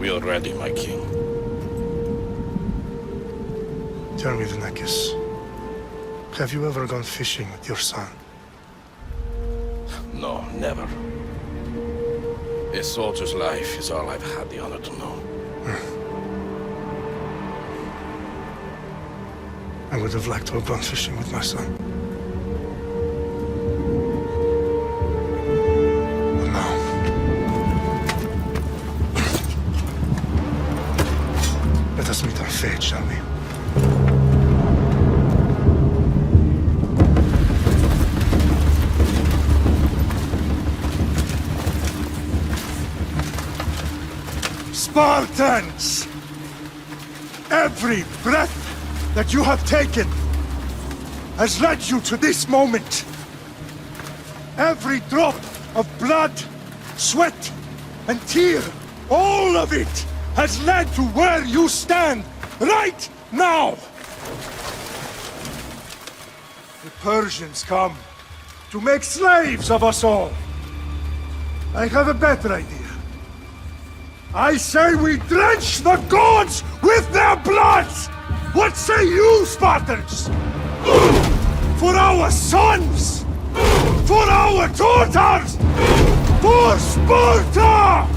We are ready, my king. Tell me, the Nekis. Have you ever gone fishing with your son? No, never. A soldier's life is all I've had the honor to know. I would have liked to have gone fishing with my son. But no. Let us meet our fate, shall we? Spartans! Every breath that you have taken has led you to this moment. Every drop of blood, sweat, and tear, all of it has led to where you stand right now. The Persians come to make slaves of us all. I have a better idea. I say we drench the gods with their blood! What say you, Spartans? For our sons! For our daughters! For Sparta!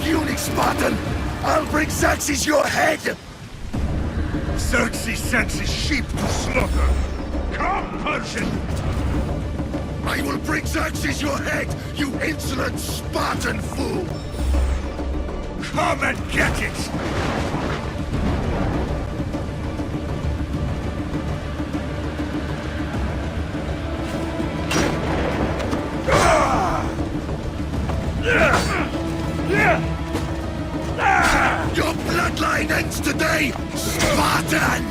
Unix Spartan! I'll bring Xerxes your head! Xerxes sends his sheep to slaughter. Come, Persian! I will bring Xerxes your head, you insolent Spartan fool! Come and get it! Your bloodline ends today, Spartan!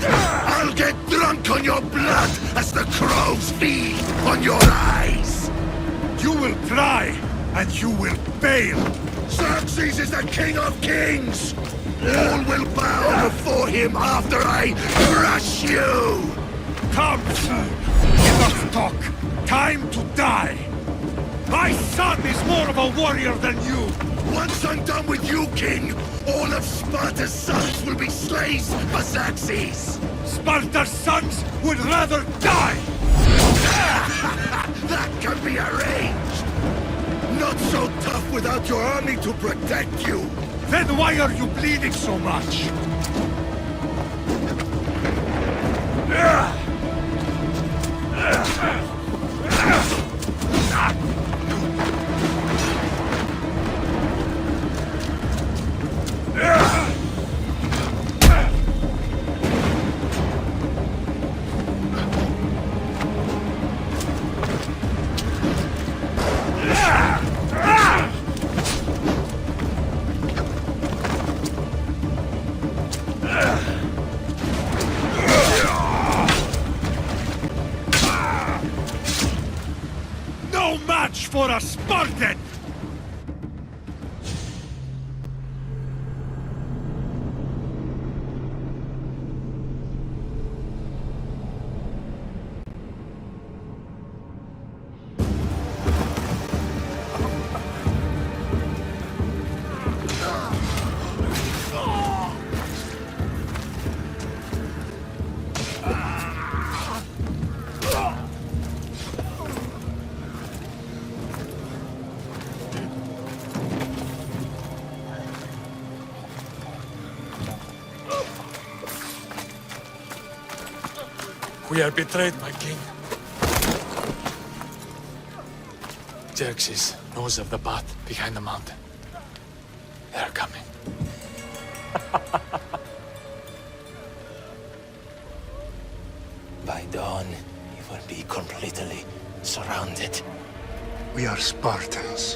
I'll get drunk on your blood as the crows feed on your eyes! You will try, and you will fail! Xerxes is the king of kings! All will bow before him after I crush you! Come soon! Enough talk! Time to die! My son is more of a warrior than you! Once I'm done with you, king, all of Sparta's sons will be slaves for Xerxes! Sparta's sons would rather die! That can be arranged! Not so tough without your army to protect you! Then why are you bleeding so much? No match for a Spartan! We are betrayed, my king. Xerxes knows of the path behind the mountain. They are coming. By dawn, you will be completely surrounded. We are Spartans.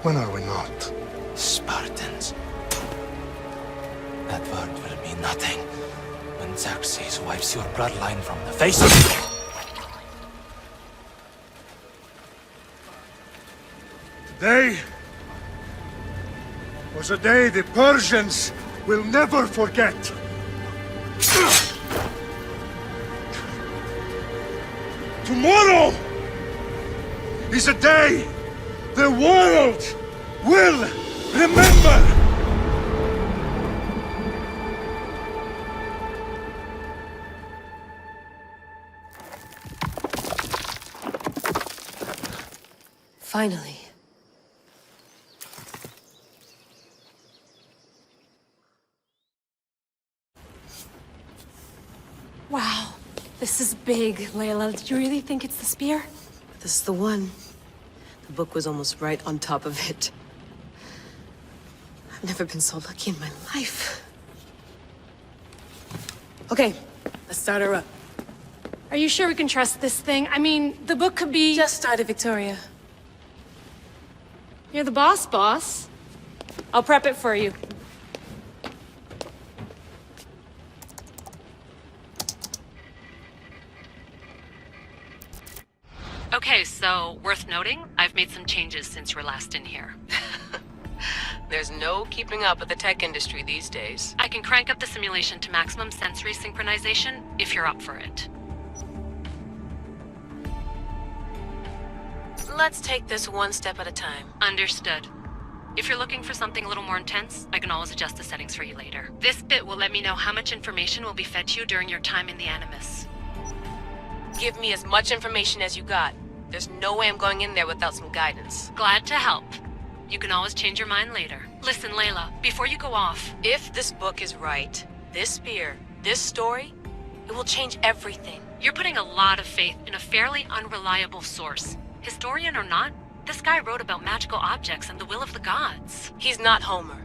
When are we not? Spartans. That word will mean nothing when Xerxes wipes your bloodline from the face of the earth. Today was a day the Persians will never forget. Tomorrow is a day the world will remember. Finally. Wow, this is big, Layla. Did you really think it's the spear? This is the one. The book was almost right on top of it. I've never been so lucky in my life. Okay, let's start her up. Are you sure we can trust this thing? I mean, the book could be... Just started, Victoria. You're the boss. I'll prep it for you. Okay, so worth noting, I've made some changes since you were last in here. There's no keeping up with the tech industry these days. I can crank up the simulation to maximum sensory synchronization if you're up for it. Let's take this one step at a time. Understood. If you're looking for something a little more intense, I can always adjust the settings for you later. This bit will let me know how much information will be fed to you during your time in the Animus. Give me as much information as you got. There's no way I'm going in there without some guidance. Glad to help. You can always change your mind later. Listen, Layla, before you go off... If this book is right, this spear, this story, it will change everything. You're putting a lot of faith in a fairly unreliable source. Historian or not, this guy wrote about magical objects and the will of the gods. He's not Homer.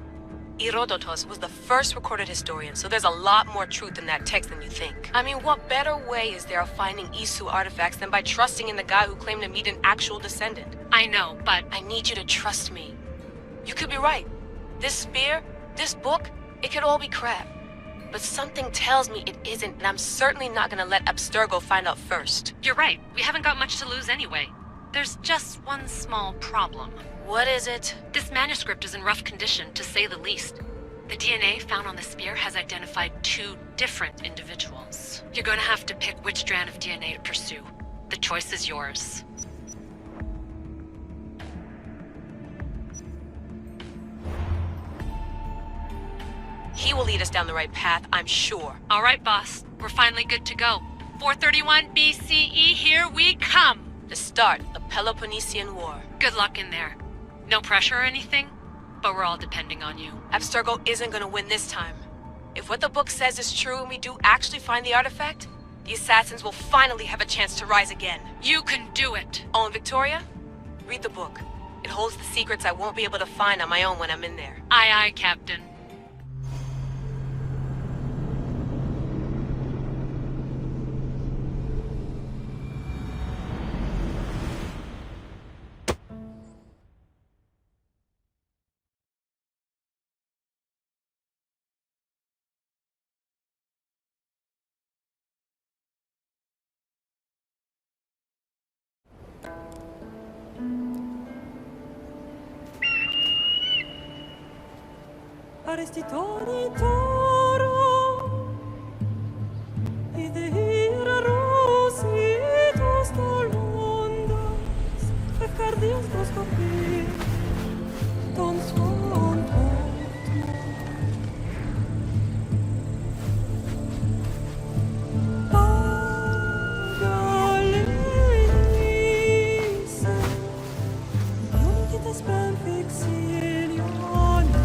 Herodotus was the first recorded historian, so there's a lot more truth in that text than you think. I mean, what better way is there of finding Isu artifacts than by trusting in the guy who claimed to meet an actual descendant? I know, but... I need you to trust me. You could be right. This spear, this book, it could all be crap. But something tells me it isn't, and I'm certainly not gonna let Abstergo find out first. You're right. We haven't got much to lose anyway. There's just one small problem. What is it? This manuscript is in rough condition, to say the least. The DNA found on the spear has identified 2 different individuals. You're going to have to pick which strand of DNA to pursue. The choice is yours. He will lead us down the right path, I'm sure. All right, boss. We're finally good to go. 431 BCE, here we come! The start of the Peloponnesian War. Good luck in there. No pressure or anything, but we're all depending on you. Abstergo isn't gonna win this time. If what the book says is true and we do actually find the artifact, the assassins will finally have a chance to rise again. You can do it! Oh, and Victoria? Read the book. It holds the secrets I won't be able to find on my own when I'm in there. Aye, aye, Captain. Arrestitoni toro Idehira rositos tolondas Efcardias proscopir Ton son Pagaleise Iunitas ben fixilione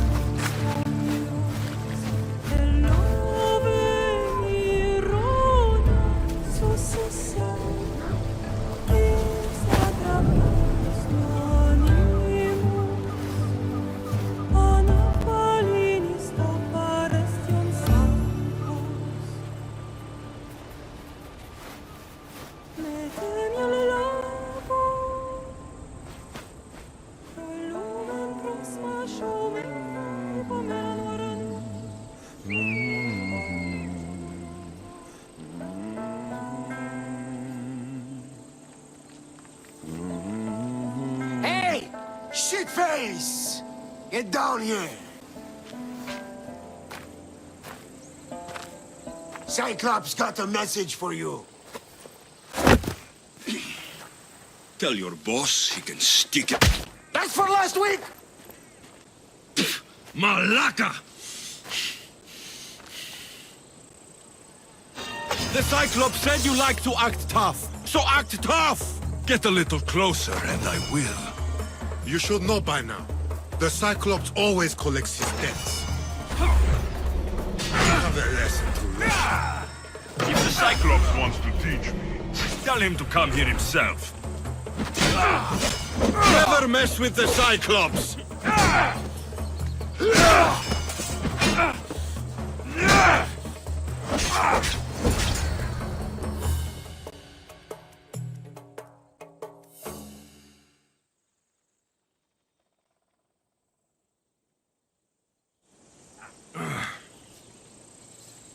Hey! Shitface! Get down here! Cyclops got a message for you. Tell your boss he can stick it. That's for last week! Malaka! The Cyclops said you like to act tough, so act tough! Get a little closer and I will. You should know by now. The Cyclops always collects his debts. Another lesson to learn. If the Cyclops wants to teach me, tell him to come here himself. Never mess with the Cyclops!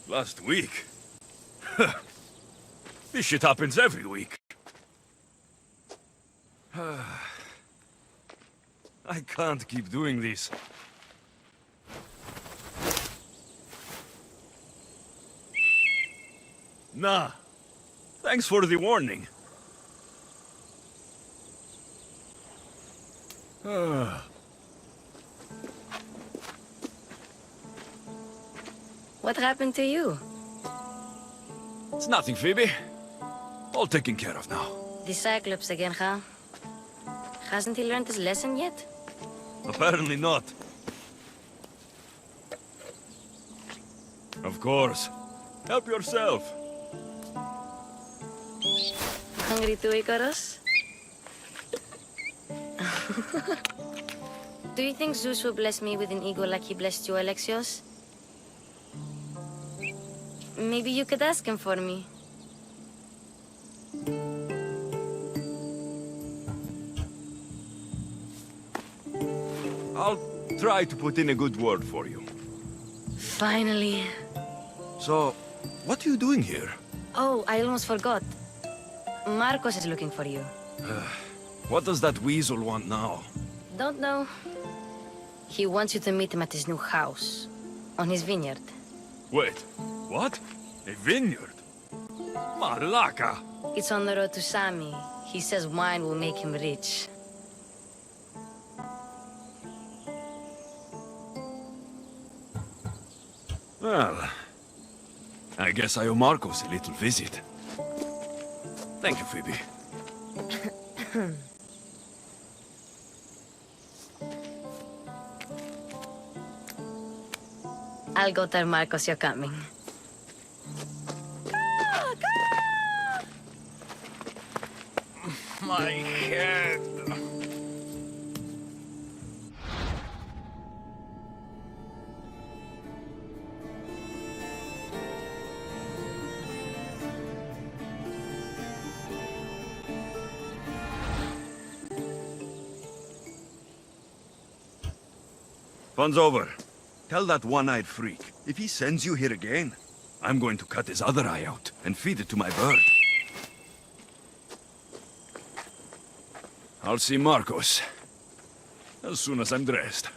Last week? This shit happens every week. I can't keep doing this. Nah. Thanks for the warning. What happened to you? It's nothing, Phoebe. All taken care of now. The Cyclops again, huh? Hasn't he learned his lesson yet? Apparently not. Of course. Help yourself. Hungry too, Icarus? Do you think Zeus will bless me with an ego like he blessed you, Alexios? Maybe you could ask him for me. I'll try to put in a good word for you. Finally. So, what are you doing here? Oh, I almost forgot. Marcos is looking for you. What does that weasel want now? Don't know. He wants you to meet him at his new house. On his vineyard. Wait, what? A vineyard? Malaka! It's on the road to Sami. He says wine will make him rich. Well, I guess I owe Marcos a little visit. Thank you, Phoebe. I'll go tell Marcos you're coming. My head. Fun's over. Tell that one-eyed freak, if he sends you here again, I'm going to cut his other eye out and feed it to my bird. I'll see Marcos as soon as I'm dressed.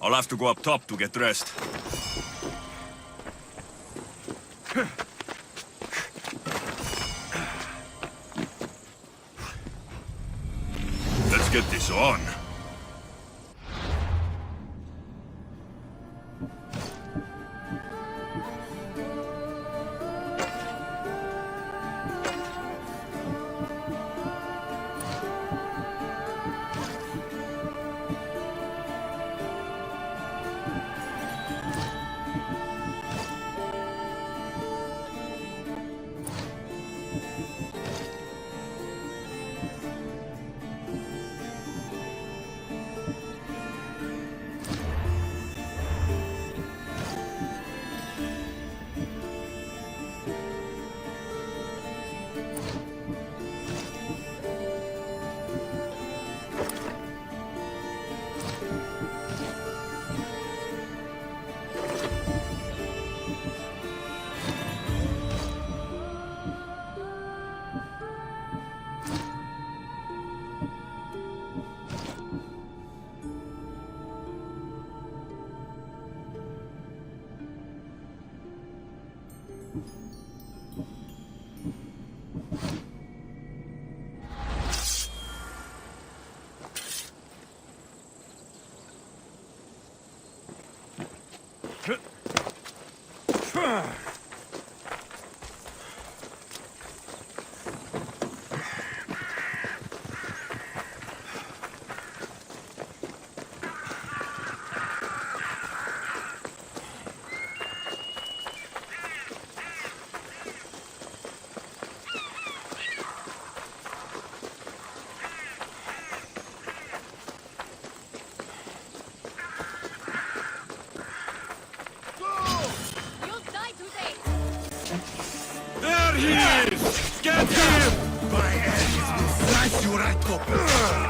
I'll have to go up top to get dressed. Let's get this on.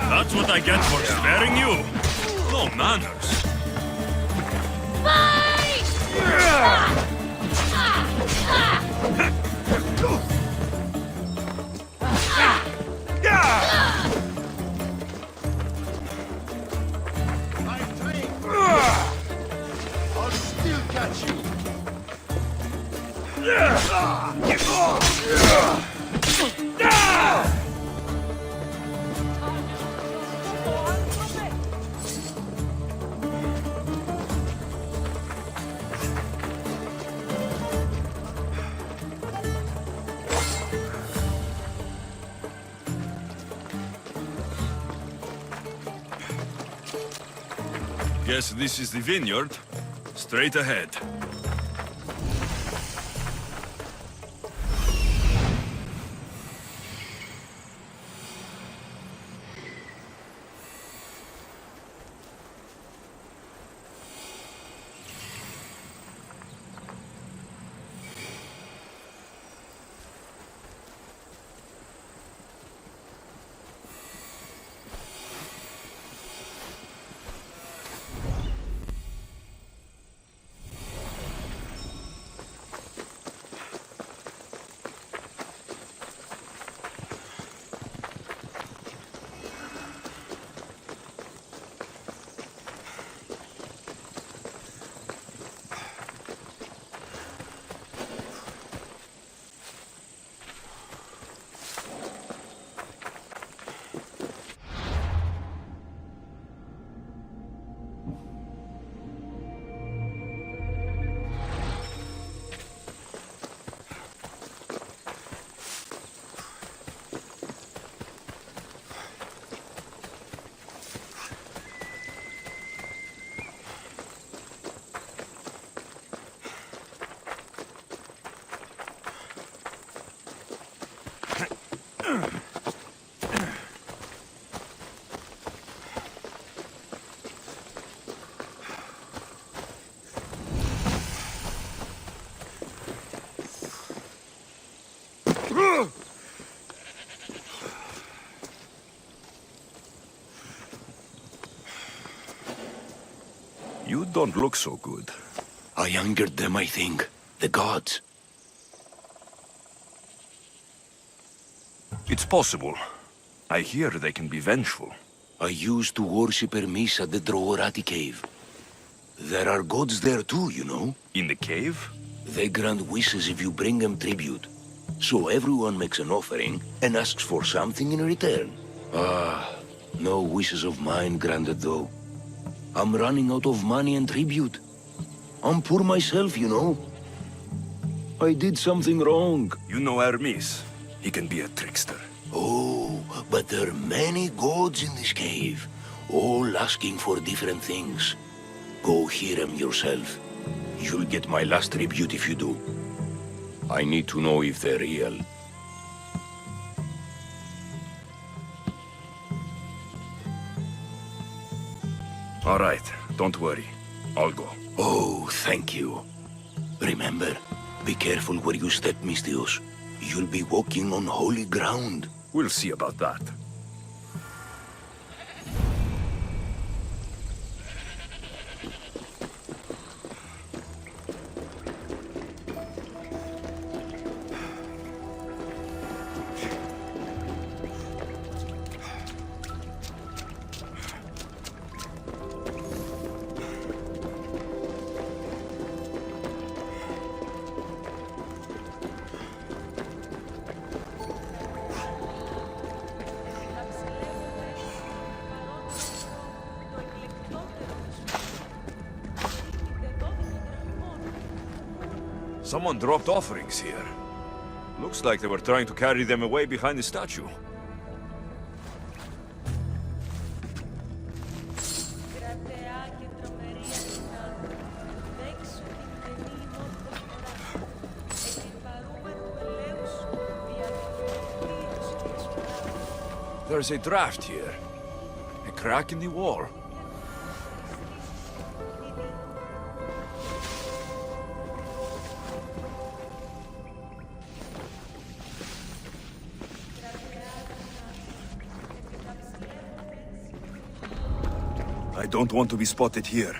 That's what I get for sparing you. No manners. I'll still catch you. Guess this is the vineyard. Straight ahead. You don't look so good. I angered them, I think. The gods. It's possible. I hear they can be vengeful. I used to worship Hermes at the Droorati cave. There are gods there too, you know. In the cave? They grant wishes if you bring them tribute. So everyone makes an offering and asks for something in return. No wishes of mine granted though. I'm running out of money and tribute. I'm poor myself, you know. I did something wrong. You know Hermes. He can be a trickster. Oh, but there are many gods in this cave, all asking for different things. Go hear them yourself. You'll get my last tribute if you do. I need to know if they're real. All right, don't worry. I'll go. Oh, thank you. Remember, be careful where you step, Mistios. You'll be walking on holy ground. We'll see about that. Someone dropped offerings here. Looks like they were trying to carry them away behind the statue. There's a draft here. A crack in the wall. I don't want to be spotted here.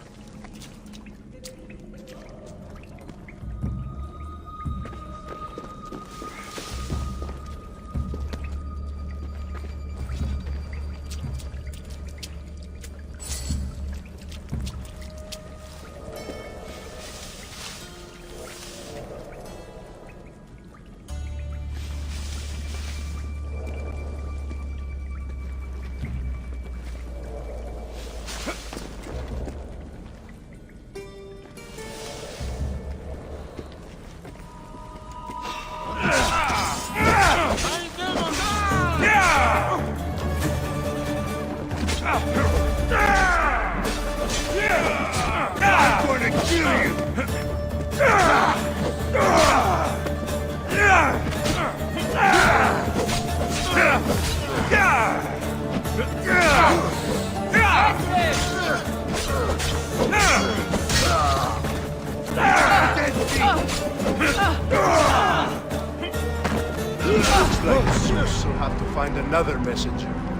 find another messenger.